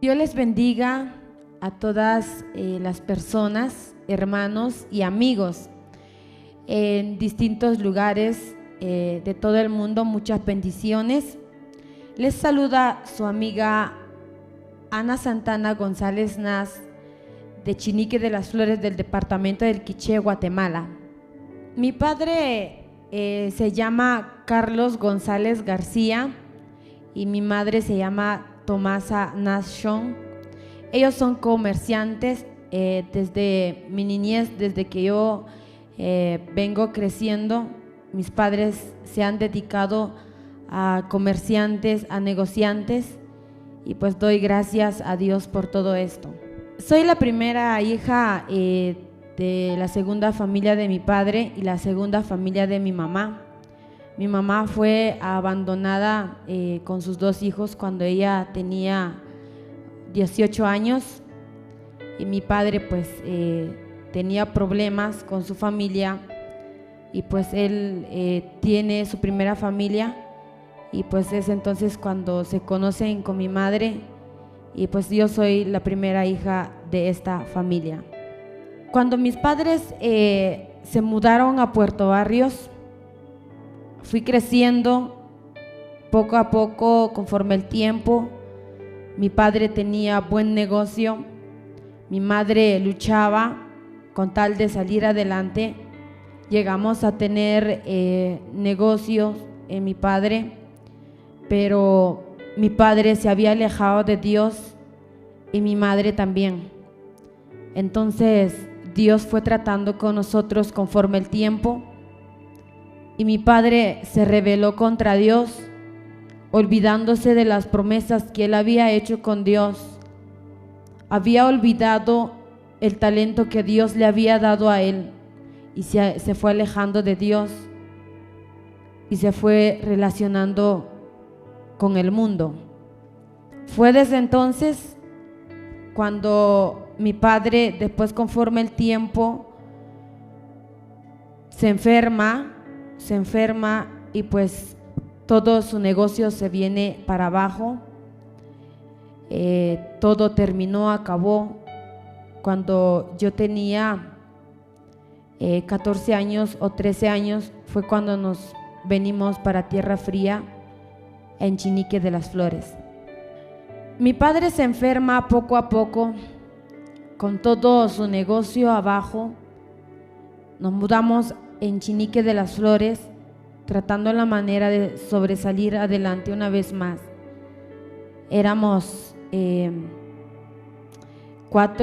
Dios les bendiga a todas las personas, hermanos y amigos en distintos lugares de todo el mundo. Muchas bendiciones. Les saluda su amiga Ana Santana González Naz, de Chinique de las Flores, del departamento del Quiché, Guatemala. Mi padre se llama Carlos González García y mi madre se llama Tomasa Nashon. Ellos son comerciantes desde mi niñez, desde que yo vengo creciendo. Mis padres se han dedicado a comerciantes, a negociantes, y pues doy gracias a Dios por todo esto. Soy la primera hija de la segunda familia de mi padre y la segunda familia de mi mamá. Mi mamá fue abandonada con sus dos hijos cuando ella tenía 18 años, y mi padre pues tenía problemas con su familia, y pues él tiene su primera familia, y pues es entonces cuando se conocen con mi madre, y pues yo soy la primera hija de esta familia. Cuando mis padres se mudaron a Puerto Barrios, fui creciendo poco a poco conforme el tiempo. Mi padre tenía buen negocio, mi madre luchaba con tal de salir adelante. Llegamos a tener negocios en mi padre, pero mi padre se había alejado de Dios y mi madre también. Entonces Dios fue tratando con nosotros conforme el tiempo, y mi padre se rebeló contra Dios, olvidándose de las promesas que él había hecho con Dios. Había olvidado el talento que Dios le había dado a él, y se fue alejando de Dios y se fue relacionando con el mundo. Fue desde entonces cuando mi padre, después conforme el tiempo, se enferma y pues todo su negocio se viene para abajo. Todo terminó, acabó cuando yo tenía 14 años o 13 años. Fue cuando nos venimos para Tierra Fría, en Chinique de las Flores. Mi padre se enferma poco a poco, con todo su negocio abajo. Nos mudamos en Chinique de las Flores, tratando la manera de sobresalir adelante una vez más. Éramos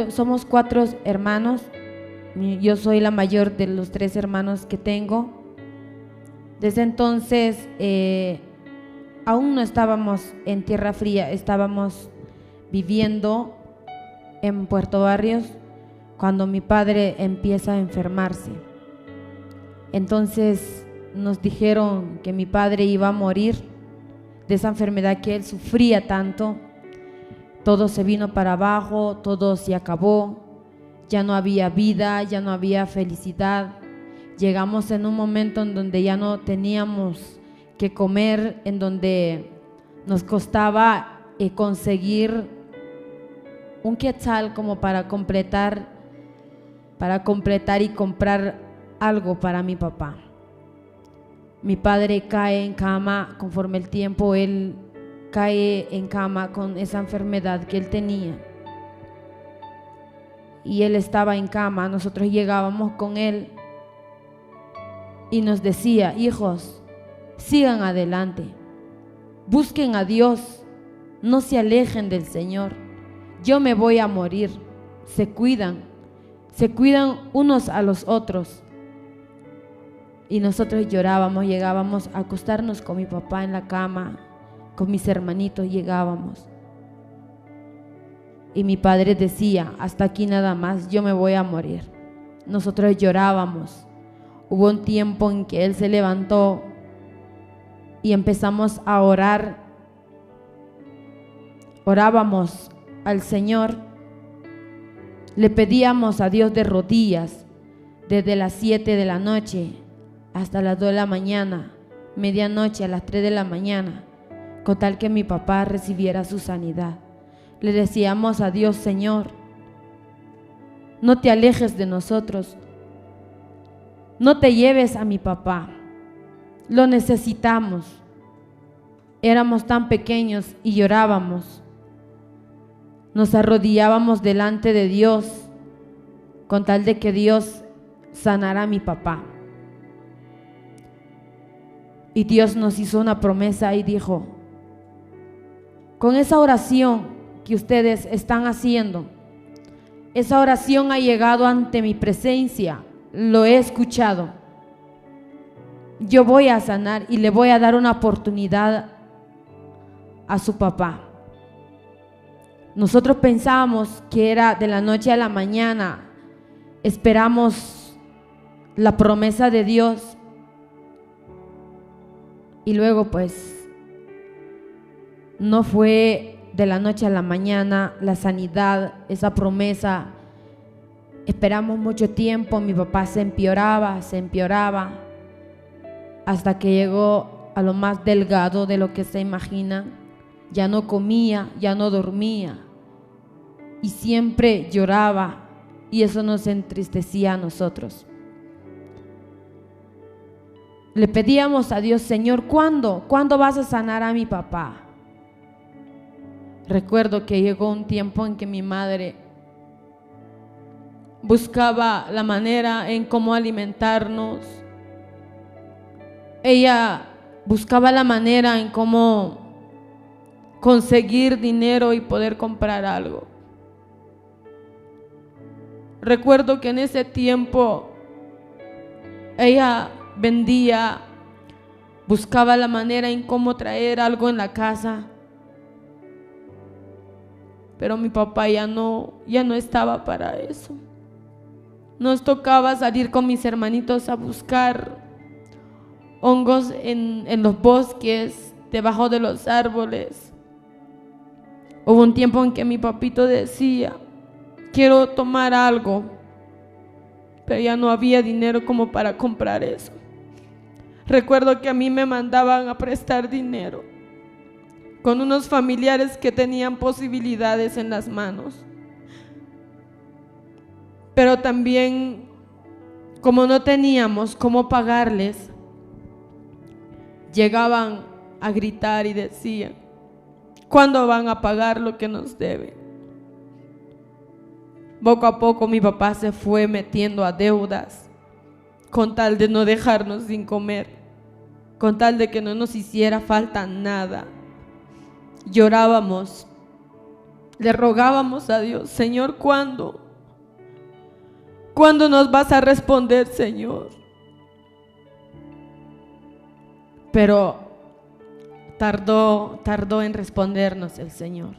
somos 4 hermanos. Yo soy la mayor de los 3 hermanos que tengo. Desde entonces aún no estábamos en Tierra Fría, estábamos viviendo en Puerto Barrios cuando mi padre empieza a enfermarse. Entonces nos dijeron que mi padre iba a morir de esa enfermedad que él sufría tanto. Todo se vino para abajo, todo se acabó, ya no había vida, ya no había felicidad. Llegamos en un momento en donde ya no teníamos que comer, en donde nos costaba conseguir un quetzal como para completar y comprar algo para mi papá. Mi padre cae en cama. Conforme el tiempo, él cae en cama con esa enfermedad que él tenía, y él estaba en cama. Nosotros llegábamos con él y nos decía: hijos, sigan adelante, busquen a Dios, no se alejen del Señor, yo me voy a morir. Se cuidan unos a los otros. Y nosotros llorábamos, llegábamos a acostarnos con mi papá en la cama, con mis hermanitos llegábamos. Y mi padre decía: hasta aquí nada más, yo me voy a morir. Nosotros llorábamos. Hubo un tiempo en que él se levantó y empezamos a orar. Orábamos al Señor, le pedíamos a Dios de rodillas desde las 7 de la noche hasta las 2 de la mañana, medianoche, a las 3 de la mañana, con tal que mi papá recibiera su sanidad. le decíamos a Dios: Señor, no te alejes de nosotros, no te lleves a mi papá, lo necesitamos. Éramos tan pequeños y llorábamos. Nos arrodillábamos delante de Dios con tal de que Dios sanara a mi papá. Y Dios nos hizo una promesa y dijo: con esa oración que ustedes están haciendo, esa oración ha llegado ante mi presencia, lo he escuchado. Yo voy a sanar y le voy a dar una oportunidad a su papá. Nosotros pensábamos que era de la noche a la mañana. Esperamos la promesa de Dios y luego pues no fue de la noche a la mañana la sanidad, esa promesa. Esperamos mucho tiempo, mi papá se empeoraba, hasta que llegó a lo más delgado de lo que se imagina. Ya no comía, ya no dormía y siempre lloraba, y eso nos entristecía a nosotros. Le pedíamos a Dios: Señor, ¿cuándo vas a sanar a mi papá? Recuerdo que llegó un tiempo en que mi madre buscaba la manera en cómo alimentarnos. Ella buscaba la manera en cómo conseguir dinero y poder comprar algo. Recuerdo que en ese tiempo ella vendía, buscaba la manera en cómo traer algo en la casa, pero mi papá ya no estaba para eso. Nos tocaba salir con mis hermanitos a buscar hongos en los bosques, debajo de los árboles. Hubo un tiempo en que mi papito decía: quiero tomar algo, pero ya no había dinero como para comprar eso. Recuerdo que a mí me mandaban a prestar dinero con unos familiares que tenían posibilidades en las manos, pero también, como no teníamos cómo pagarles, llegaban a gritar y decían: ¿cuándo van a pagar lo que nos deben? Poco a poco mi papá se fue metiendo a deudas con tal de no dejarnos sin comer, con tal de que no nos hiciera falta nada. Llorábamos, le rogábamos a Dios: Señor, ¿cuándo nos vas a responder, Señor? Pero tardó en respondernos el Señor.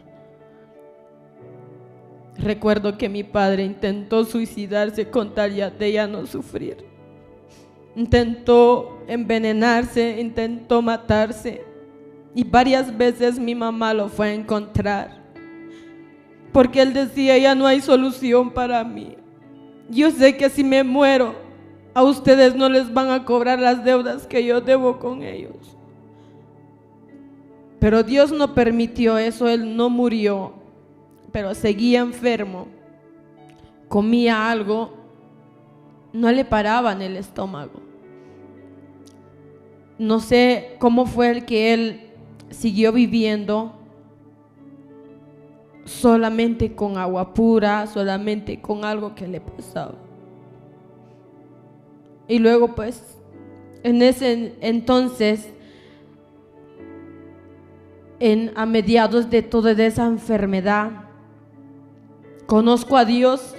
Recuerdo que mi padre intentó suicidarse con tal de ya no sufrir. Intentó envenenarse, intentó matarse, y varias veces mi mamá lo fue a encontrar, porque él decía: ya no hay solución para mí. Yo sé que si me muero, a ustedes no les van a cobrar las deudas que yo debo con ellos. Pero Dios no permitió eso. Él no murió, pero seguía enfermo. Comía algo, no le paraba en el estómago. No sé cómo fue el que él siguió viviendo solamente con agua pura, solamente con algo que le pasaba. Y luego pues en ese entonces, a mediados de toda esa enfermedad, conozco a Dios.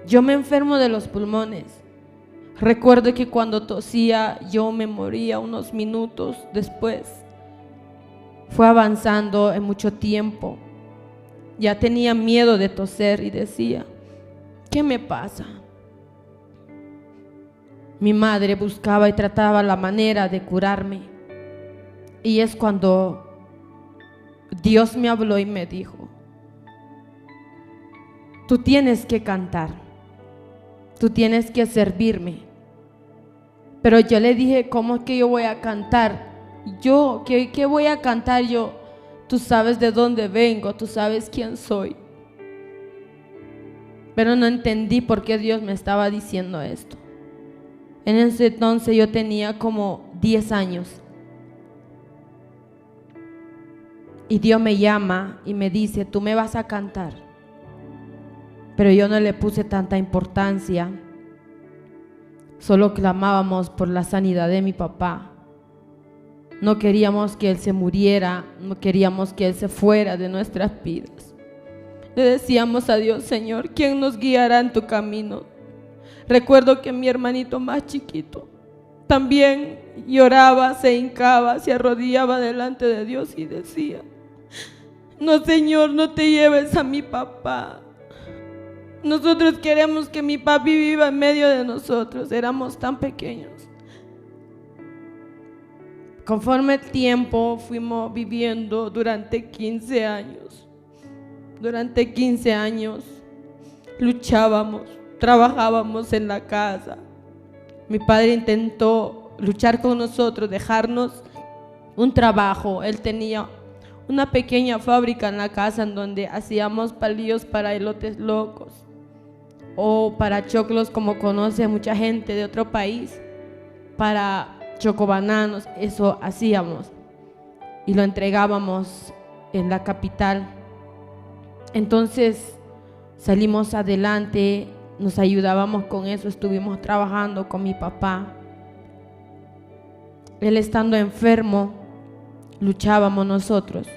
Yo me enfermo de los pulmones. Recuerdo que cuando tosía yo me moría unos minutos después. Fue avanzando en mucho tiempo. Ya tenía miedo de toser y decía: ¿qué me pasa? Mi madre buscaba y trataba la manera de curarme. Y es cuando Dios me habló y me dijo: tú tienes que cantar, tú tienes que servirme. Pero yo le dije: ¿cómo es que yo voy a cantar? ¿Qué voy a cantar yo? tú sabes de dónde vengo, tú sabes quién soy. Pero no entendí por qué Dios me estaba diciendo esto. En ese entonces yo tenía como 10 años. Y Dios me llama y me dice, tú me vas a cantar. Pero yo no le puse tanta importancia. Solo clamábamos por la sanidad de mi papá. No queríamos que él se muriera, no queríamos que él se fuera de nuestras vidas. Le decíamos a Dios, Señor, ¿quién nos guiará en tu camino? Recuerdo que mi hermanito más chiquito también lloraba, se hincaba, se arrodillaba delante de Dios y decía, no, Señor, no te lleves a mi papá. Nosotros queremos que mi papi viva en medio de nosotros. Éramos tan pequeños. Conforme el tiempo fuimos viviendo durante 15 años. Durante 15 años luchábamos, trabajábamos en la casa. Mi padre intentó luchar con nosotros, dejarnos un trabajo. Él tenía una pequeña fábrica en la casa en donde hacíamos palillos para elotes locos o para choclos, como conoce mucha gente de otro país, para chocobananos. Eso hacíamos y lo entregábamos en la capital. Entonces salimos adelante, nos ayudábamos con eso, estuvimos trabajando con mi papá. Él estando enfermo, luchábamos nosotros.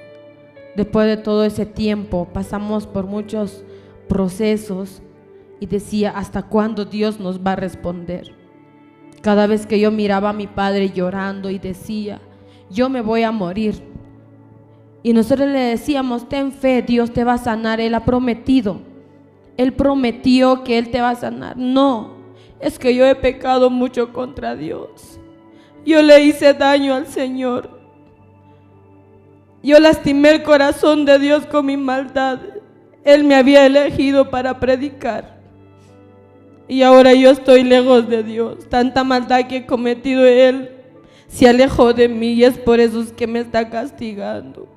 Después de todo ese tiempo pasamos por muchos procesos y decía, ¿hasta cuándo Dios nos va a responder? Cada vez que yo miraba a mi padre llorando y decía, yo me voy a morir. Y nosotros le decíamos, ten fe, Dios te va a sanar, Él ha prometido. Él prometió que Él te va a sanar. No, es que yo he pecado mucho contra Dios. Yo le hice daño al Señor. Yo lastimé el corazón de Dios con mi maldad. Él me había elegido para predicar. Y ahora yo estoy lejos de Dios. Tanta maldad que he cometido, Él se alejó de mí y es por eso que me está castigando.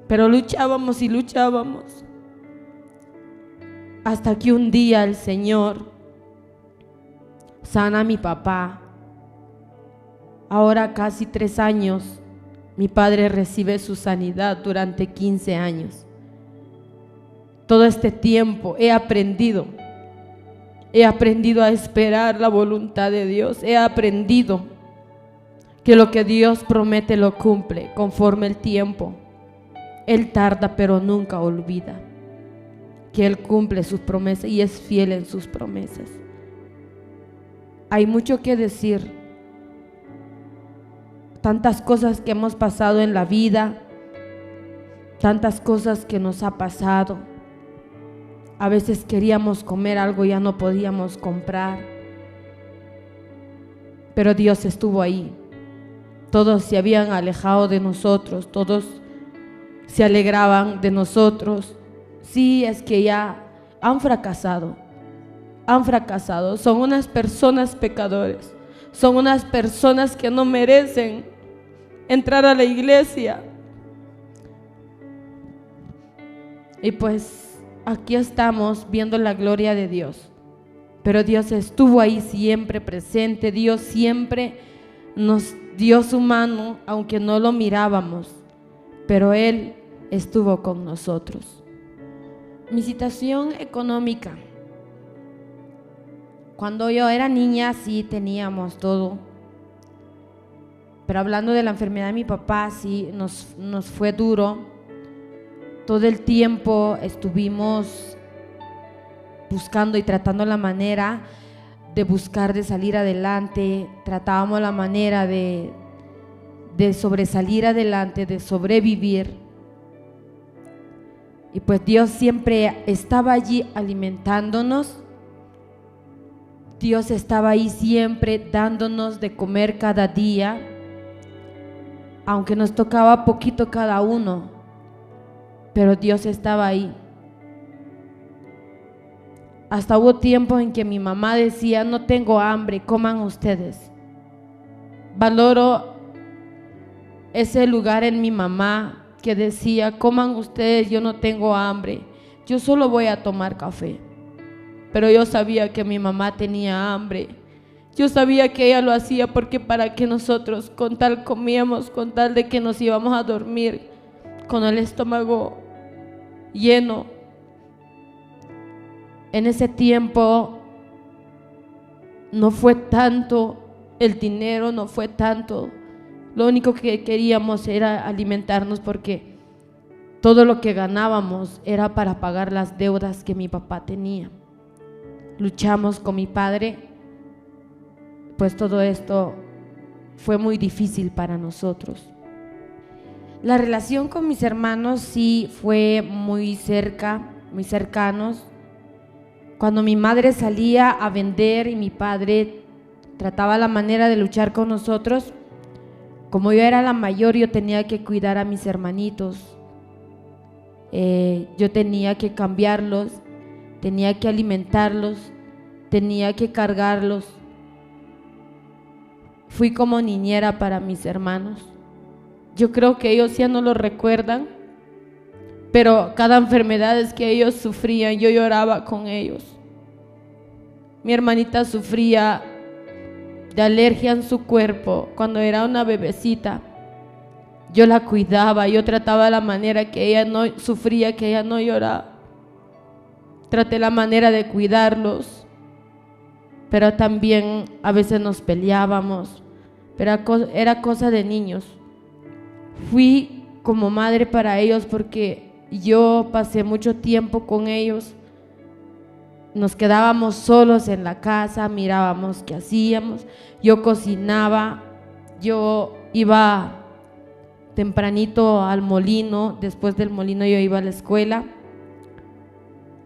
Pero luchábamos y luchábamos. Hasta que un día el Señor sana a mi papá. Ahora casi 3 años, mi padre recibe su sanidad durante 15 años. Todo este tiempo he aprendido a esperar la voluntad de Dios. He aprendido que lo que Dios promete lo cumple conforme el tiempo. Él tarda pero nunca olvida que Él cumple sus promesas y es fiel en sus promesas. Hay mucho que decir. Tantas cosas que hemos pasado en la vida, tantas cosas que nos ha pasado. A veces queríamos comer algo y ya no podíamos comprar, pero Dios estuvo ahí. Todos se habían alejado de nosotros, todos se alegraban de nosotros. Sí, es que ya han fracasado, son unas personas pecadores, son unas personas que no merecen entrar a la iglesia. Y pues aquí estamos viendo la gloria de Dios. Pero Dios estuvo ahí siempre presente. Dios siempre nos dio su mano, aunque no lo mirábamos. Pero Él estuvo con nosotros. Mi situación económica. Cuando yo era niña sí teníamos todo. Pero hablando de la enfermedad de mi papá, sí nos fue duro. Todo el tiempo estuvimos buscando y tratando la manera de buscar de salir adelante. Tratábamos la manera de sobresalir adelante, de sobrevivir. Y pues Dios siempre estaba allí alimentándonos. Dios estaba ahí siempre dándonos de comer cada día, aunque nos tocaba poquito cada uno, pero Dios estaba ahí. Hasta hubo tiempo en que mi mamá decía, no tengo hambre, coman ustedes. Valoro ese lugar en mi mamá que decía: coman ustedes, yo no tengo hambre, yo solo voy a tomar café. Pero yo sabía que mi mamá tenía hambre. Yo sabía que ella lo hacía porque para que nosotros con tal comíamos, con tal de que nos íbamos a dormir con el estómago lleno. En ese tiempo no fue tanto el dinero, no fue tanto. Lo único que queríamos era alimentarnos, porque todo lo que ganábamos era para pagar las deudas que mi papá tenía. Luchamos con mi padre, pues todo esto fue muy difícil para nosotros. La relación con mis hermanos sí fue muy cercanos. Cuando mi madre salía a vender y mi padre trataba la manera de luchar con nosotros, como yo era la mayor, yo tenía que cuidar a mis hermanitos. Yo tenía que cambiarlos, tenía que alimentarlos, tenía que cargarlos. Fui como niñera para mis hermanos. Yo creo que ellos ya no lo recuerdan, pero cada enfermedad que ellos sufrían, yo lloraba con ellos. Mi hermanita sufría de alergia en su cuerpo cuando era una bebecita. Yo la cuidaba, yo trataba la manera que ella no sufría, que ella no lloraba. Traté la manera de cuidarlos, pero también a veces nos peleábamos, pero era cosa de niños. Fui como madre para ellos porque yo pasé mucho tiempo con ellos. Nos quedábamos solos en la casa, mirábamos qué hacíamos. Yo cocinaba, yo iba tempranito al molino, después del molino yo iba a la escuela.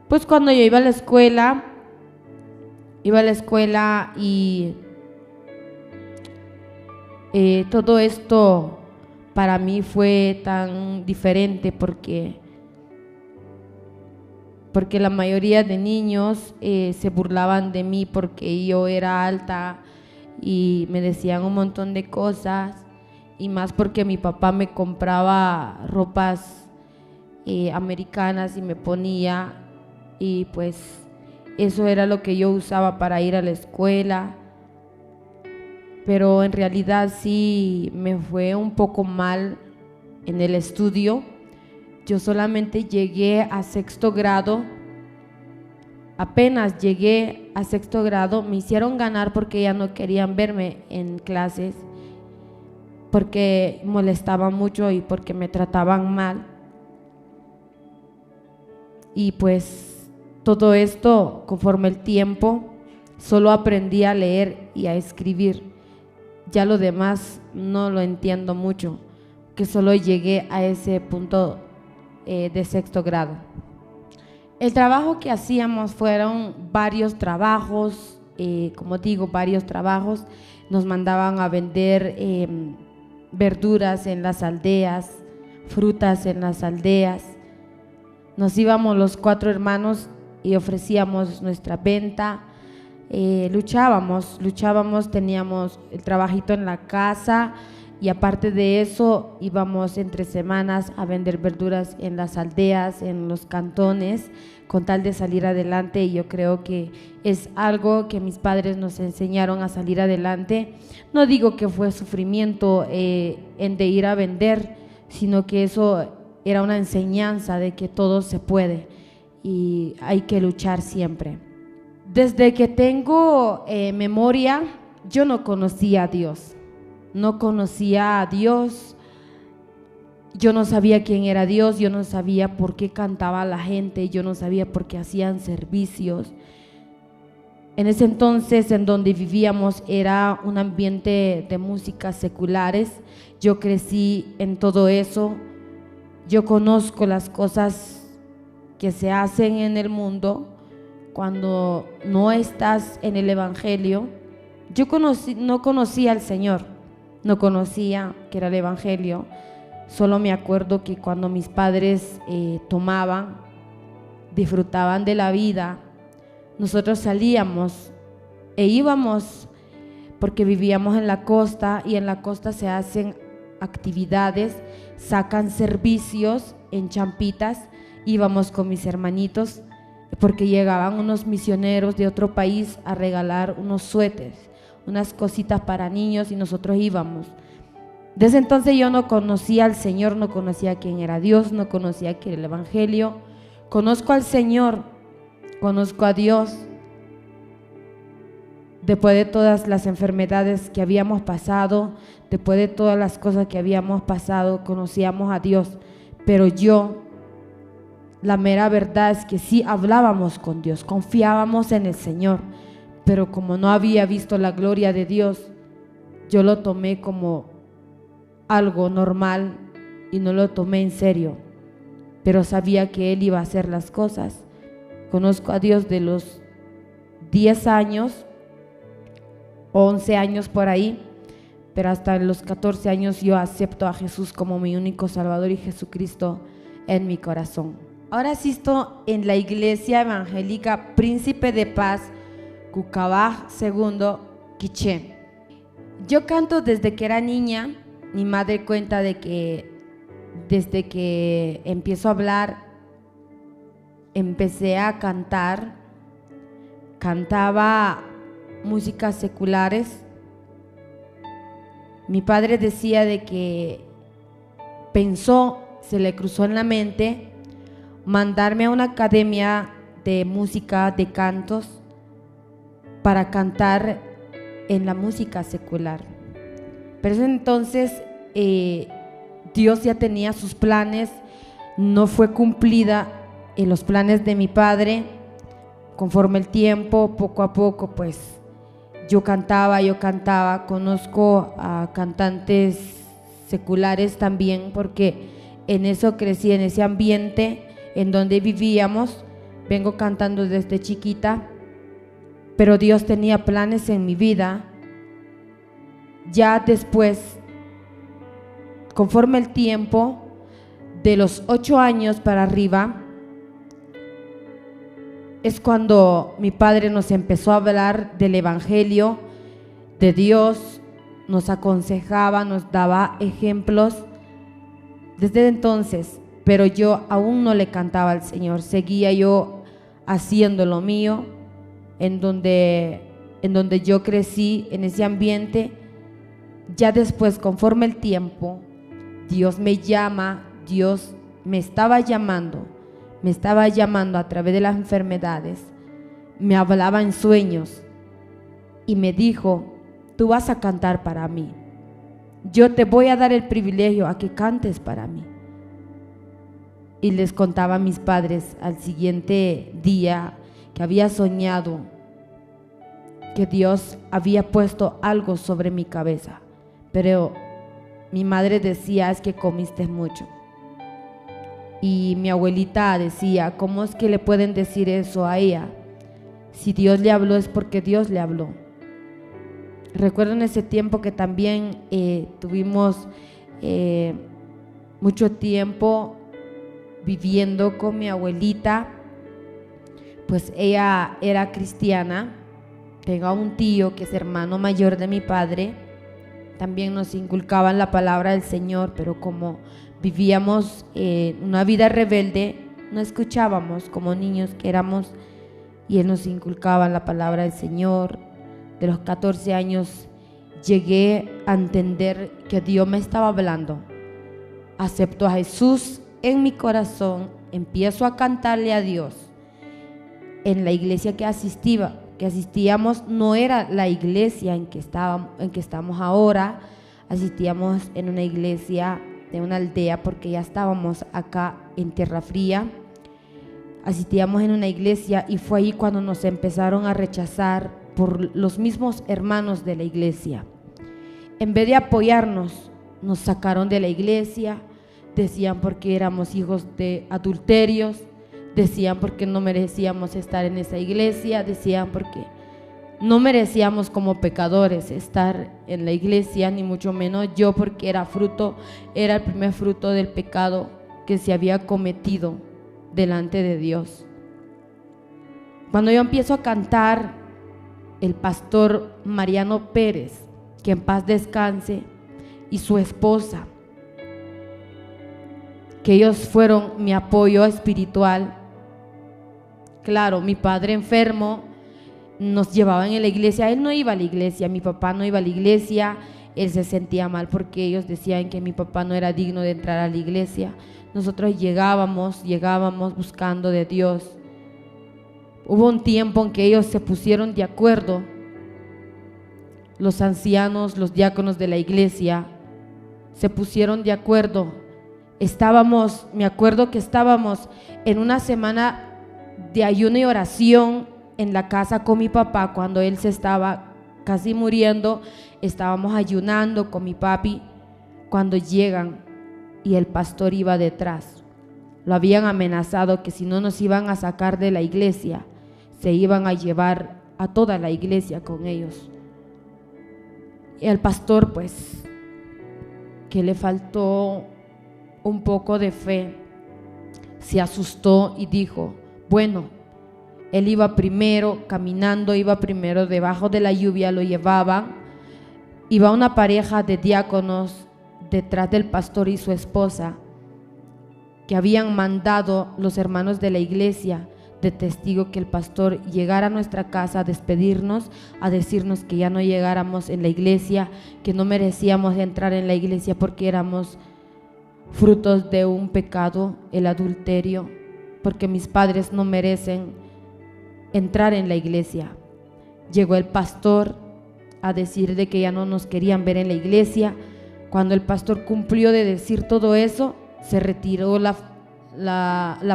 Pues cuando yo iba a la escuela y todo esto para mí fue tan diferente porque la mayoría de niños se burlaban de mí porque yo era alta y me decían un montón de cosas, y más porque mi papá me compraba ropas americanas y me ponía, y pues eso era lo que yo usaba para ir a la escuela. Pero en realidad sí me fue un poco mal en el estudio. Yo solamente llegué a sexto grado. Apenas llegué a sexto grado, me hicieron ganar porque ya no querían verme en clases, porque molestaban mucho y porque me trataban mal. Y pues todo esto, conforme el tiempo, solo aprendí a leer y a escribir. Ya lo demás no lo entiendo mucho, que solo llegué a ese punto de sexto grado. El trabajo que hacíamos fueron varios trabajos, como digo, varios trabajos. Nos mandaban a vender verduras en las aldeas, frutas en las aldeas. Nos íbamos los 4 hermanos y ofrecíamos nuestra venta. Luchábamos, teníamos el trabajito en la casa, y aparte de eso íbamos entre semanas a vender verduras en las aldeas, en los cantones, con tal de salir adelante. Y yo creo que es algo que mis padres nos enseñaron a salir adelante. No digo que fue sufrimiento en de ir a vender, sino que eso era una enseñanza de que todo se puede y hay que luchar siempre. Desde que tengo memoria, yo no conocía a Dios. No conocía a Dios, yo no sabía quién era Dios, yo no sabía por qué cantaba la gente, yo no sabía por qué hacían servicios. En ese entonces, en donde vivíamos, era un ambiente de músicas seculares. Yo crecí en todo eso. Yo conozco las cosas que se hacen en el mundo cuando no estás en el Evangelio. Yo no conocía al Señor. No conocía que era el Evangelio. Solo me acuerdo que cuando mis padres tomaban, disfrutaban de la vida, nosotros salíamos e íbamos, porque vivíamos en la costa, y en la costa se hacen actividades, sacan servicios en Champitas. Íbamos con mis hermanitos porque llegaban unos misioneros de otro país a regalar unos suéteres, unas cositas para niños, y nosotros íbamos. Desde entonces yo no conocía al Señor, no conocía quién era Dios, no conocía qué era el Evangelio. Conozco al Señor, conozco a Dios. Después de todas las enfermedades que habíamos pasado, después de todas las cosas que habíamos pasado, conocíamos a Dios. Pero la mera verdad es que sí hablábamos con Dios, confiábamos en el Señor, pero como no había visto la gloria de Dios, yo lo tomé como algo normal y no lo tomé en serio, pero sabía que Él iba a hacer las cosas. Conozco a Dios de los 10 años, 11 años por ahí, pero hasta los 14 años yo acepto a Jesús como mi único Salvador y Jesucristo en mi corazón. Ahora asisto en la Iglesia Evangélica Príncipe de Paz, Cucabaj II, Quiché. Yo canto desde que era niña. Mi madre cuenta de que desde que empiezo a hablar, empecé a cantar. Cantaba músicas seculares. Mi padre decía de que se le cruzó en la mente mandarme a una academia de música, de cantos, para cantar en la música secular. Pero entonces Dios ya tenía sus planes, no fue cumplida en los planes de mi padre. Conforme el tiempo, poco a poco, pues yo cantaba, conozco a cantantes seculares también, porque en eso crecí, en ese ambiente en donde vivíamos. Vengo cantando desde chiquita, pero Dios tenía planes en mi vida. Ya después, conforme el tiempo, de los 8 años para arriba, es cuando mi padre nos empezó a hablar del Evangelio, de Dios, nos aconsejaba, nos daba ejemplos. Desde entonces, pero yo aún no le cantaba al Señor, seguía yo haciendo lo mío, en donde yo crecí, en ese ambiente. Ya después, conforme el tiempo, Dios me llama, Dios me estaba llamando a través de las enfermedades, me hablaba en sueños y me dijo: tú vas a cantar para mí, yo te voy a dar el privilegio a que cantes para mí. Y les contaba a mis padres al siguiente día que había soñado que Dios había puesto algo sobre mi cabeza, pero mi madre decía: es que comiste mucho. Y mi abuelita decía: ¿cómo es que le pueden decir eso a ella? Si Dios le habló, es porque Dios le habló. Recuerdo en ese tiempo que también tuvimos mucho tiempo viviendo con mi abuelita, pues ella era cristiana. Tengo un tío que es hermano mayor de mi padre, también nos inculcaban la palabra del Señor, pero como vivíamos una vida rebelde, no escuchábamos como niños que éramos, y él nos inculcaba la palabra del Señor. De los 14 años llegué a entender que Dios me estaba hablando. Acepto a Jesús en mi corazón, empiezo a cantarle a Dios. En la iglesia que asistíamos no era la iglesia en que estamos ahora. Asistíamos en una iglesia de una aldea, porque ya estábamos acá en Tierra Fría. Asistíamos en una iglesia y fue ahí cuando nos empezaron a rechazar por los mismos hermanos de la iglesia. En vez de apoyarnos, nos sacaron de la iglesia. Decían porque éramos hijos de adulterios, decían porque no merecíamos estar en esa iglesia, decían porque no merecíamos como pecadores estar en la iglesia, ni mucho menos yo, porque era el primer fruto del pecado que se había cometido delante de Dios. Cuando yo empiezo a cantar, el pastor Mariano Pérez, que en paz descanse, y su esposa, que ellos fueron mi apoyo espiritual. Claro, mi padre enfermo nos llevaban en la iglesia, él no iba a la iglesia, mi papá no iba a la iglesia, él se sentía mal porque ellos decían que mi papá no era digno de entrar a la iglesia. Nosotros llegábamos buscando de Dios. Hubo un tiempo en que ellos se pusieron de acuerdo, los ancianos, los diáconos de la iglesia, se pusieron de acuerdo. Me acuerdo que estábamos en una semana de ayuno y oración en la casa con mi papá cuando él se estaba casi muriendo. Estábamos ayunando con mi papi cuando llegan y el pastor iba detrás. Lo habían amenazado que si no nos iban a sacar de la iglesia, se iban a llevar a toda la iglesia con ellos. Y el pastor, pues, que le faltó un poco de fe, se asustó y dijo, bueno, él iba primero caminando, iba primero debajo de la lluvia, lo llevaban, iba una pareja de diáconos detrás del pastor y su esposa, que habían mandado los hermanos de la iglesia de testigo que el pastor llegara a nuestra casa a despedirnos, a decirnos que ya no llegáramos en la iglesia, que no merecíamos entrar en la iglesia porque éramos frutos de un pecado, el adulterio, porque mis padres no merecen entrar en la iglesia. Llegó el pastor a decir de que ya no nos querían ver en la iglesia. Cuando el pastor cumplió de decir todo eso, se retiró la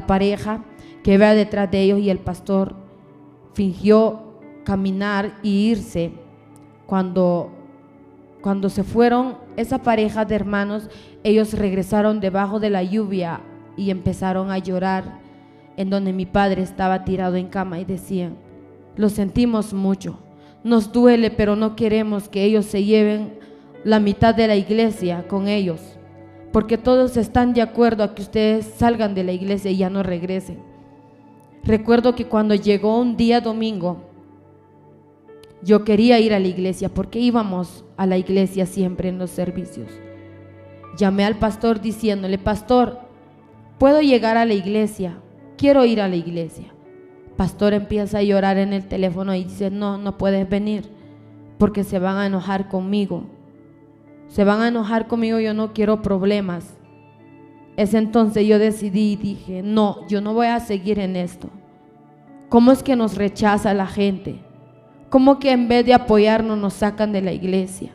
pareja que iba detrás de ellos y el pastor fingió caminar y irse. Cuando se fueron esa pareja de hermanos, ellos regresaron debajo de la lluvia y empezaron a llorar, en donde mi padre estaba tirado en cama, y decían, lo sentimos mucho, nos duele, pero no queremos que ellos se lleven la mitad de la iglesia con ellos, porque todos están de acuerdo a que ustedes salgan de la iglesia y ya no regresen. Recuerdo que cuando llegó un día domingo, yo quería ir a la iglesia porque íbamos a la iglesia siempre en los servicios. Llamé al pastor diciéndole, pastor, ¿puedo llegar a la iglesia? Quiero ir a la iglesia. Pastor empieza a llorar en el teléfono y dice, no puedes venir porque se van a enojar conmigo. Se van a enojar conmigo, yo no quiero problemas. Ese entonces yo decidí y dije, no, yo no voy a seguir en esto. ¿Cómo es que nos rechaza la gente? ¿Cómo que en vez de apoyarnos nos sacan de la iglesia?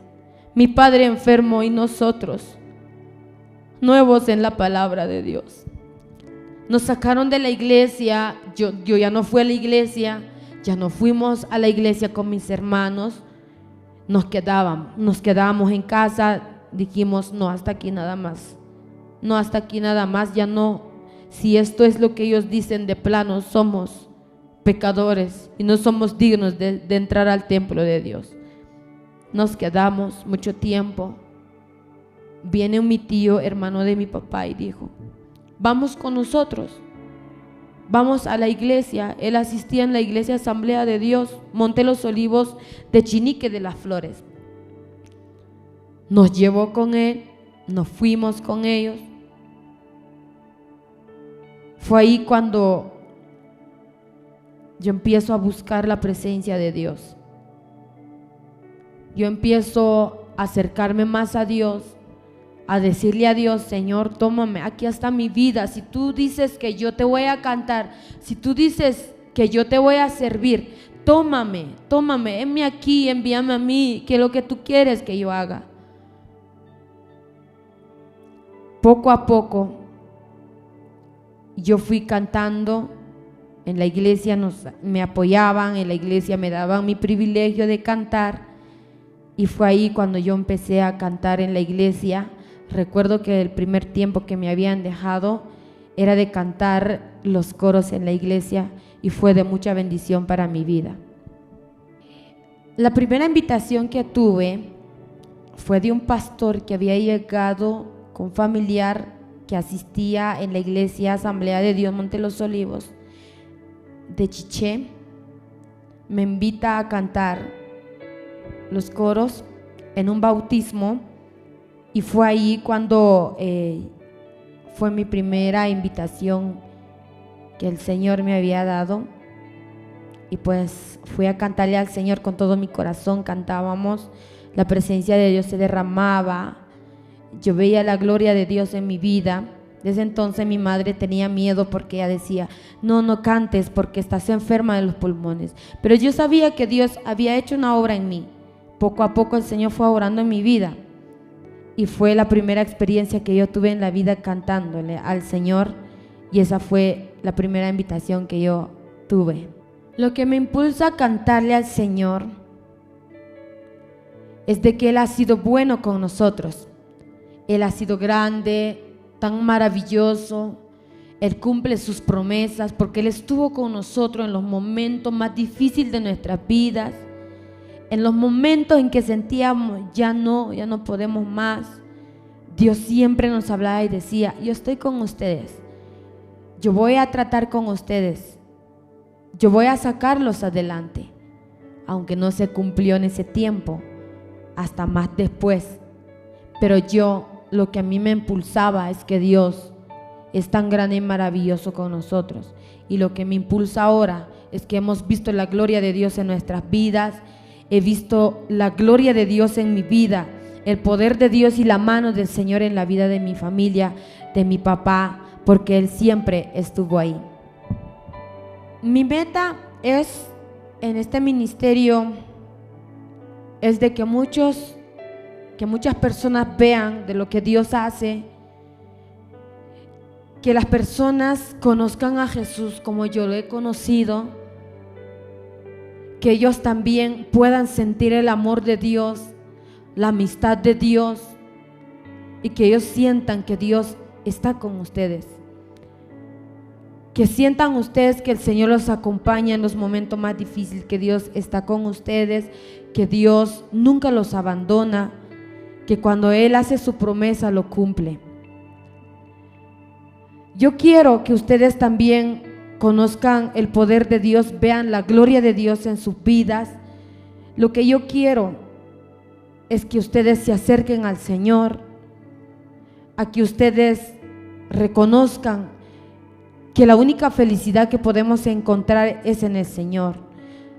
Mi padre enfermo y nosotros, nuevos en la palabra de Dios. Nos sacaron de la iglesia, yo ya no fui a la iglesia, ya no fuimos a la iglesia con mis hermanos, nos quedábamos en casa, dijimos, no, hasta aquí nada más. No, hasta aquí nada más, ya no. Si esto es lo que ellos dicen de plano, somos pecadores y no somos dignos de entrar al templo de Dios. Nos quedamos mucho tiempo. Viene mi tío, hermano de mi papá, y dijo, vamos con nosotros, vamos a la iglesia. Él asistía en la iglesia Asamblea de Dios, Monte Los Olivos de Chinique de las Flores. Nos llevó con él, nos fuimos con ellos. Fue ahí cuando yo empiezo a buscar la presencia de Dios. Yo empiezo a acercarme más a Dios, a decirle a Dios, Señor, tómame, aquí está mi vida. Si tú dices que yo te voy a cantar, si tú dices que yo te voy a servir, tómame, heme aquí, envíame a mí, que es lo que tú quieres que yo haga. Poco a poco yo fui cantando. En la iglesia me apoyaban, en la iglesia me daban mi privilegio de cantar, y fue ahí cuando yo empecé a cantar en la iglesia. Recuerdo que el primer tiempo que me habían dejado era de cantar los coros en la iglesia y fue de mucha bendición para mi vida. La primera invitación que tuve fue de un pastor que había llegado con familiar que asistía en la iglesia Asamblea de Dios Monte Los Olivos de Chiché. Me invita a cantar los coros en un bautismo Y fue ahí cuando fue mi primera invitación que el Señor me había dado. Y pues fui a cantarle al Señor con todo mi corazón, cantábamos, la presencia de Dios se derramaba, yo veía la gloria de Dios en mi vida. Desde entonces mi madre tenía miedo porque ella decía, no cantes porque estás enferma de los pulmones. Pero yo sabía que Dios había hecho una obra en mí. Poco a poco el Señor fue obrando en mi vida. Y fue la primera experiencia que yo tuve en la vida cantándole al Señor. Y esa fue la primera invitación que yo tuve. Lo que me impulsa a cantarle al Señor es de que Él ha sido bueno con nosotros. Él ha sido grande, tan maravilloso. Él cumple sus promesas porque Él estuvo con nosotros en los momentos más difíciles de nuestras vidas, en los momentos en que sentíamos ya no podemos más. Dios siempre nos hablaba y decía, yo estoy con ustedes, yo voy a tratar con ustedes, yo voy a sacarlos adelante, aunque no se cumplió en ese tiempo, hasta más después. Pero lo que a mí me impulsaba es que Dios es tan grande y maravilloso con nosotros. Y lo que me impulsa ahora es que hemos visto la gloria de Dios en nuestras vidas. He visto la gloria de Dios en mi vida, el poder de Dios y la mano del Señor en la vida de mi familia, de mi papá, porque Él siempre estuvo ahí. Mi meta es, en este ministerio, es de que muchas personas vean de lo que Dios hace, que las personas conozcan a Jesús como yo lo he conocido, que ellos también puedan sentir el amor de Dios, la amistad de Dios, y que ellos sientan que Dios está con ustedes. Que sientan ustedes que el Señor los acompaña en los momentos más difíciles, que Dios está con ustedes, que Dios nunca los abandona, que cuando Él hace su promesa lo cumple. Yo quiero que ustedes también conozcan el poder de Dios, vean la gloria de Dios en sus vidas. Lo que yo quiero es que ustedes se acerquen al Señor, a que ustedes reconozcan que la única felicidad que podemos encontrar es en el Señor.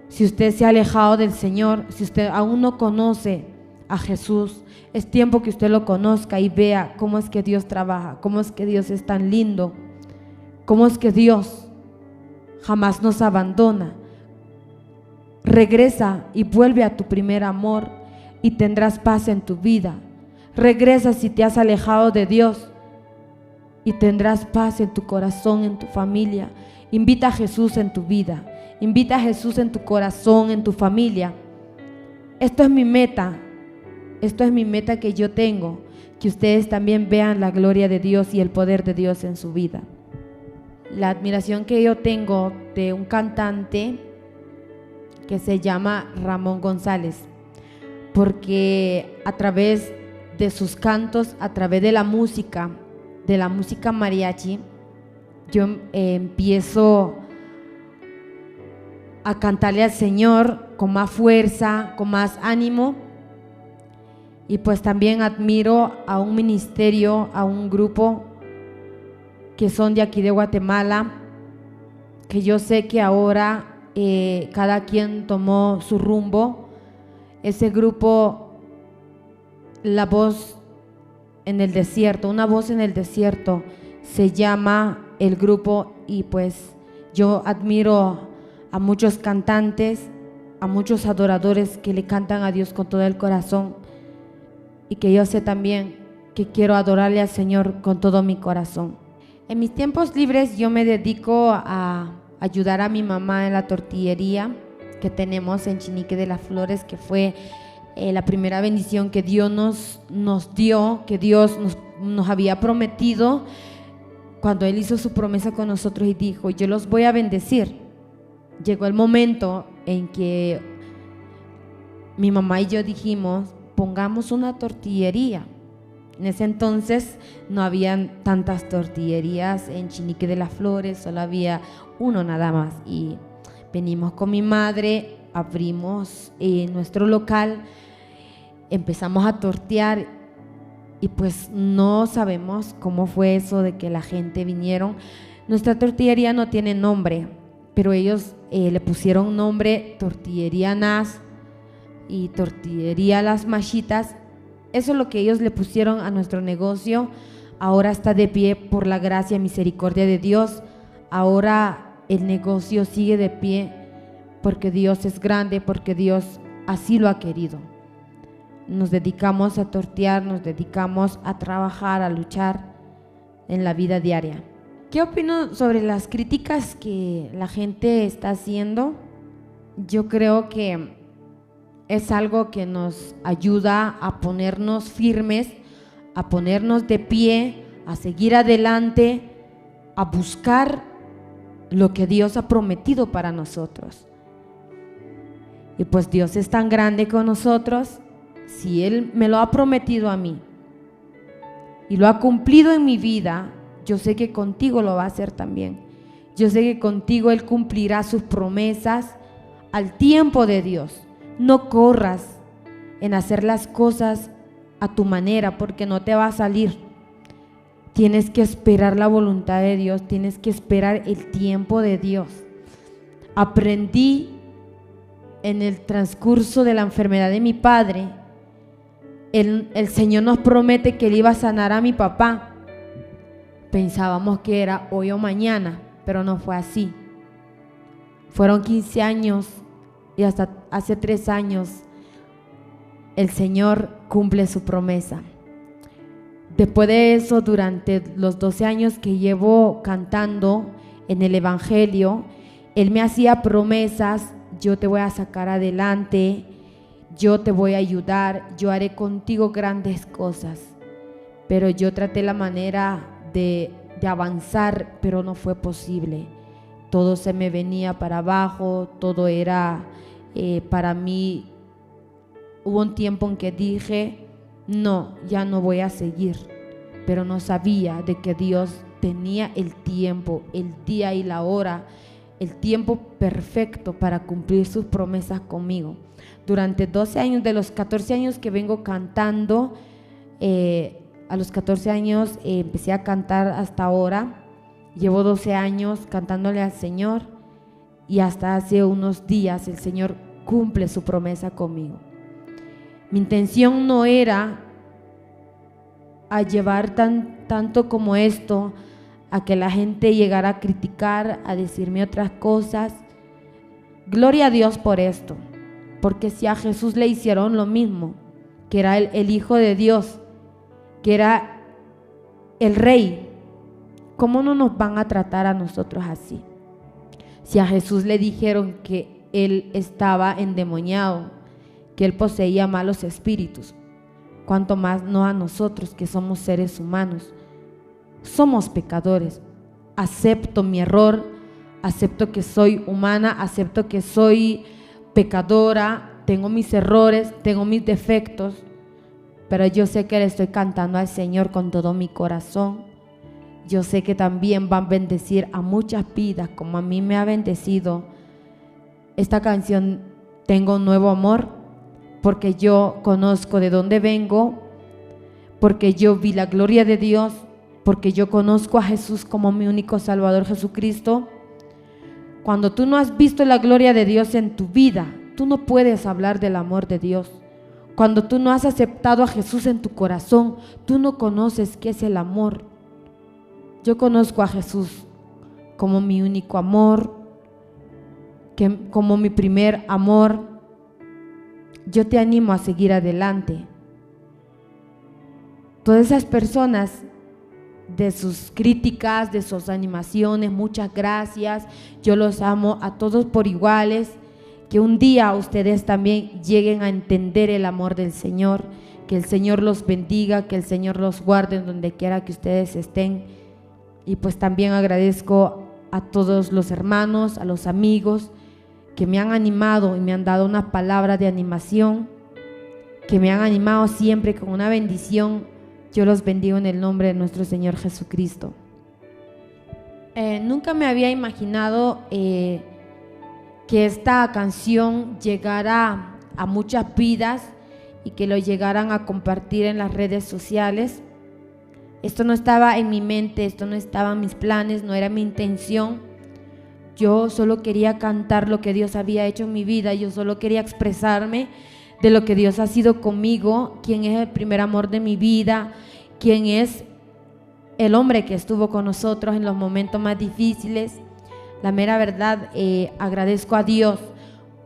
Si usted se ha alejado del Señor, si usted aún no conoce a Jesús, es tiempo que usted lo conozca y vea cómo es que Dios trabaja, cómo es que Dios es tan lindo, cómo es que Dios jamás nos abandona. Regresa y vuelve a tu primer amor y tendrás paz en tu vida. Regresa si te has alejado de Dios y tendrás paz en tu corazón, en tu familia. Invita a Jesús en tu vida, invita a Jesús en tu corazón, en tu familia. Esto es mi meta que yo tengo, que ustedes también vean la gloria de Dios y el poder de Dios en su vida. La admiración que yo tengo de un cantante que se llama Ramón González, porque a través de sus cantos, a través de la música mariachi, yo empiezo a cantarle al Señor con más fuerza, con más ánimo. Y pues también admiro a un ministerio, a un grupo que son de aquí de Guatemala, que yo sé que ahora cada quien tomó su rumbo. Ese grupo, La Voz en el Desierto, Una Voz en el Desierto, se llama el grupo. Y pues yo admiro a muchos cantantes, a muchos adoradores que le cantan a Dios con todo el corazón, y que yo sé también que quiero adorarle al Señor con todo mi corazón. En mis tiempos libres yo me dedico a ayudar a mi mamá en la tortillería que tenemos en Chinique de las Flores, que fue la primera bendición que Dios nos dio, que Dios nos había prometido cuando Él hizo su promesa con nosotros y dijo, yo los voy a bendecir. Llegó el momento en que mi mamá y yo dijimos, pongamos una tortillería. En ese entonces no habían tantas tortillerías en Chinique de las Flores, solo había uno nada más. Y venimos con mi madre, abrimos nuestro local, empezamos a tortear y pues no sabemos cómo fue eso de que la gente vinieron. Nuestra tortillería no tiene nombre, pero ellos le pusieron nombre Tortillería Nas y Tortillería Las Machitas. Eso es lo que ellos le pusieron a nuestro negocio. Ahora está de pie por la gracia y misericordia de Dios. Ahora el negocio sigue de pie porque Dios es grande, porque Dios así lo ha querido. Nos dedicamos a tortear, nos dedicamos a trabajar, a luchar en la vida diaria. ¿Qué opino sobre las críticas que la gente está haciendo? Yo creo que es algo que nos ayuda a ponernos firmes, a ponernos de pie, a seguir adelante, a buscar lo que Dios ha prometido para nosotros. Y pues Dios es tan grande con nosotros. Si Él me lo ha prometido a mí y lo ha cumplido en mi vida, yo sé que contigo lo va a hacer también. Yo sé que contigo Él cumplirá sus promesas al tiempo de Dios. No corras en hacer las cosas a tu manera porque no te va a salir. Tienes que esperar la voluntad de Dios, tienes que esperar el tiempo de Dios. Aprendí en el transcurso de la enfermedad de mi padre. El Señor nos promete que Él iba a sanar a mi papá. Pensábamos que era hoy o mañana, pero no fue así. Fueron 15 años y hasta hace 3 años el Señor cumple su promesa. Después de eso, durante los 12 años que llevo cantando en el Evangelio, Él me hacía promesas: yo te voy a sacar adelante, yo te voy a ayudar, yo haré contigo grandes cosas. Pero yo traté la manera de avanzar, pero no fue posible. Todo se me venía para abajo, todo era para mí. Hubo un tiempo en que dije, no, ya no voy a seguir, pero no sabía de que Dios tenía el tiempo, el día y la hora, el tiempo perfecto para cumplir sus promesas conmigo. Durante 12 años, de los 14 años que vengo cantando, a los 14 años empecé a cantar hasta ahora. Llevo 12 años cantándole al Señor y hasta hace unos días el Señor cumple su promesa conmigo. Mi intención no era a llevar tanto como esto, a que la gente llegara a criticar, a decirme otras cosas. Gloria a Dios por esto, porque si a Jesús le hicieron lo mismo, que era el Hijo de Dios, que era el Rey, ¿cómo no nos van a tratar a nosotros así? Si a Jesús le dijeron que Él estaba endemoniado, que Él poseía malos espíritus, cuánto más no a nosotros, que somos seres humanos, somos pecadores. Acepto mi error, acepto que soy humana, acepto que soy pecadora, tengo mis errores, tengo mis defectos, pero yo sé que le estoy cantando al Señor con todo mi corazón. Yo sé que también van a bendecir a muchas vidas como a mí me ha bendecido esta canción. Tengo un nuevo amor, porque yo conozco de dónde vengo, porque yo vi la gloria de Dios, porque yo conozco a Jesús como mi único Salvador, Jesucristo. Cuando tú no has visto la gloria de Dios en tu vida, tú no puedes hablar del amor de Dios. Cuando tú no has aceptado a Jesús en tu corazón, tú no conoces qué es el amor. Yo conozco a Jesús como mi único amor, como mi primer amor. Yo te animo a seguir adelante. Todas esas personas, de sus críticas, de sus animaciones, muchas gracias. Yo los amo a todos por iguales. Que un día ustedes también lleguen a entender el amor del Señor. Que el Señor los bendiga, que el Señor los guarde en donde quiera que ustedes estén. Y pues también agradezco a todos los hermanos, a los amigos que me han animado y me han dado una palabra de animación, que me han animado siempre con una bendición. Yo los bendigo en el nombre de nuestro Señor Jesucristo. Nunca me había imaginado que esta canción llegara a muchas vidas y que lo llegaran a compartir en las redes sociales. Esto no estaba en mi mente, esto no estaba en mis planes, no era mi intención. Yo solo quería cantar lo que Dios había hecho en mi vida, yo solo quería expresarme de lo que Dios ha sido conmigo, quién es el primer amor de mi vida, quién es el hombre que estuvo con nosotros en los momentos más difíciles. La mera verdad, agradezco a Dios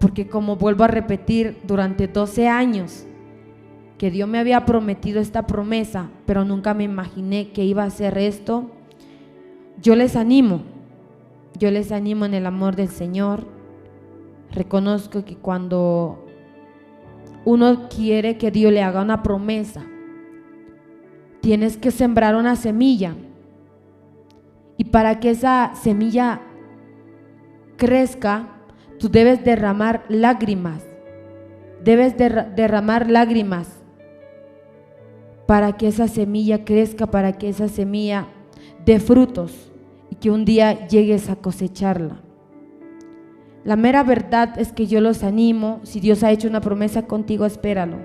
porque, como vuelvo a repetir, durante 12 años que Dios me había prometido esta promesa, pero nunca me imaginé que iba a hacer esto. Yo les animo en el amor del Señor. Reconozco que cuando uno quiere que Dios le haga una promesa, tienes que sembrar una semilla, y para que esa semilla crezca, tú debes derramar lágrimas, derramar lágrimas para que esa semilla crezca, para que esa semilla dé frutos y que un día llegues a cosecharla. La mera verdad es que yo los animo. Si Dios ha hecho una promesa contigo, espéralo.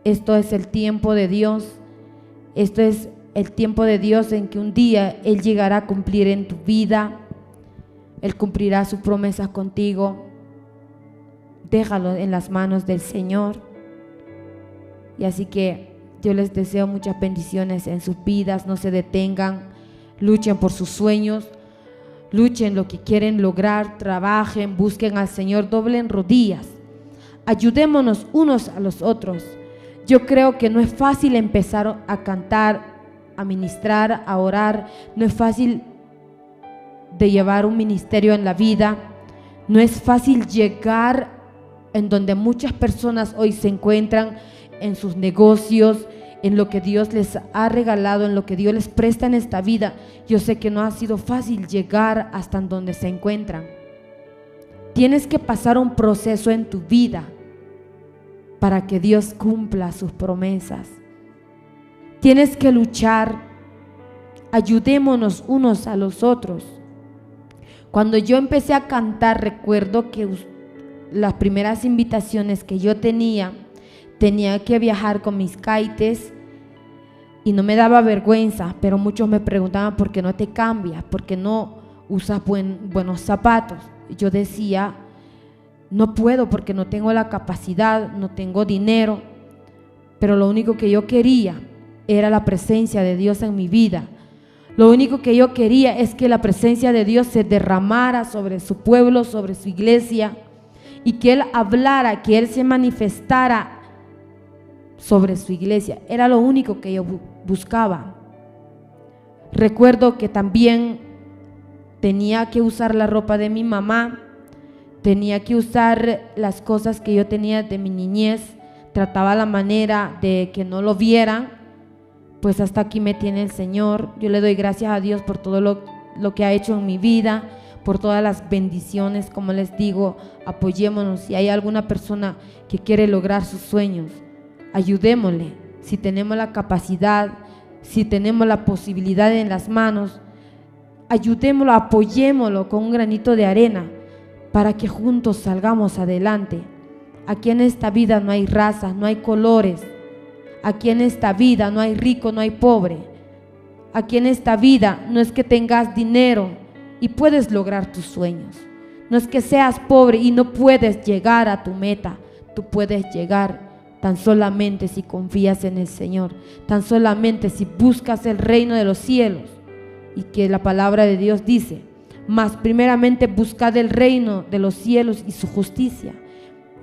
Esto es el tiempo de Dios. Esto es el tiempo de Dios en que un día Él llegará a cumplir en tu vida. Él cumplirá su promesa contigo. Déjalo en las manos del Señor. Y así que yo les deseo muchas bendiciones en sus vidas. No se detengan, luchen por sus sueños, luchen lo que quieren lograr, trabajen, busquen al Señor, doblen rodillas, ayudémonos unos a los otros. Yo creo que no es fácil empezar a cantar, a ministrar, a orar. No es fácil de llevar un ministerio en la vida. No es fácil llegar en donde muchas personas hoy se encuentran, en sus negocios, en lo que Dios les ha regalado, en lo que Dios les presta en esta vida. Yo sé que no ha sido fácil llegar hasta donde se encuentran. Tienes que pasar un proceso en tu vida para que Dios cumpla sus promesas. Tienes que luchar. Ayudémonos unos a los otros. Cuando yo empecé a cantar, recuerdo que las primeras invitaciones que yo tenía que viajar con mis caites y no me daba vergüenza, pero muchos me preguntaban: ¿por qué no te cambias? ¿Por qué no usas buenos zapatos? Yo decía: no puedo, porque no tengo la capacidad, no tengo dinero. Pero lo único que yo quería era la presencia de Dios en mi vida. Lo único que yo quería es que la presencia de Dios se derramara sobre su pueblo, sobre su iglesia, y que Él hablara, que Él se manifestara sobre su iglesia. Era lo único que yo buscaba. Recuerdo que también tenía que usar la ropa de mi mamá, tenía que usar las cosas que yo tenía de mi niñez. Trataba la manera de que no lo vieran. Pues hasta aquí me tiene el Señor. Yo le doy gracias a Dios por todo lo que ha hecho en mi vida, por todas las bendiciones. Como les digo, apoyémonos. Si hay alguna persona que quiere lograr sus sueños, ayudémosle. Si tenemos la capacidad, si tenemos la posibilidad en las manos, ayudémoslo, apoyémoslo con un granito de arena para que juntos salgamos adelante. Aquí en esta vida no hay razas, no hay colores. Aquí en esta vida no hay rico, no hay pobre. Aquí en esta vida no es que tengas dinero y puedes lograr tus sueños. No es que seas pobre y no puedes llegar a tu meta. Tú puedes llegar tan solamente si confías en el Señor, tan solamente si buscas el reino de los cielos. Y que la palabra de Dios dice: mas primeramente buscad el reino de los cielos y su justicia,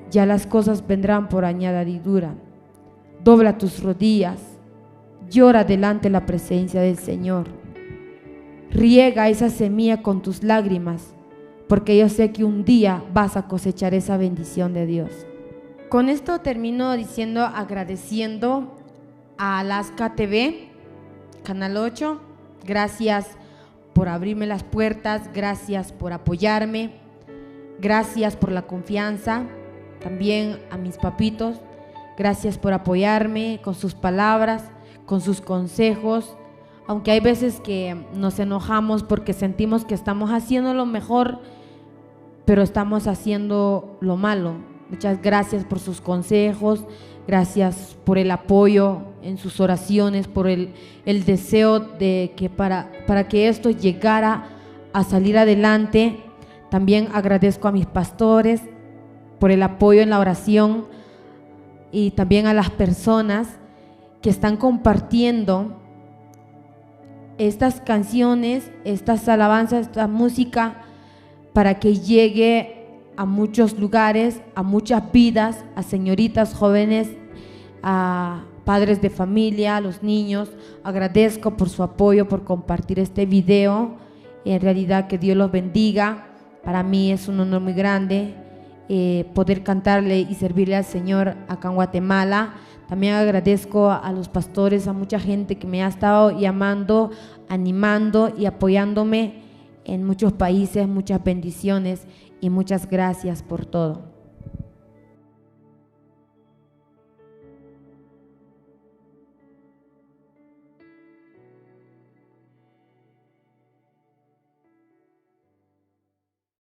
ya las cosas vendrán por añadidura. Dobla tus rodillas, llora delante de la presencia del Señor, riega esa semilla con tus lágrimas, porque yo sé que un día vas a cosechar esa bendición de Dios. Con esto termino agradeciendo a Alaska TV, Canal 8. Gracias por abrirme las puertas, gracias por apoyarme, gracias por la confianza. También a mis papitos, gracias por apoyarme con sus palabras, con sus consejos. Aunque hay veces que nos enojamos porque sentimos que estamos haciendo lo mejor, pero estamos haciendo lo malo. Muchas gracias por sus consejos, gracias por el apoyo en sus oraciones, por el deseo de que para que esto llegara a salir adelante. También agradezco a mis pastores por el apoyo en la oración y también a las personas que están compartiendo estas canciones, estas alabanzas, esta música, para que llegue a muchos lugares, a muchas vidas, a señoritas jóvenes, a padres de familia, a los niños. Agradezco por su apoyo, por compartir este video. En realidad, que Dios los bendiga. Para mí es un honor muy grande poder cantarle y servirle al Señor acá en Guatemala. También agradezco a los pastores, a mucha gente que me ha estado llamando, animando y apoyándome en muchos países. Muchas bendiciones y muchas gracias por todo.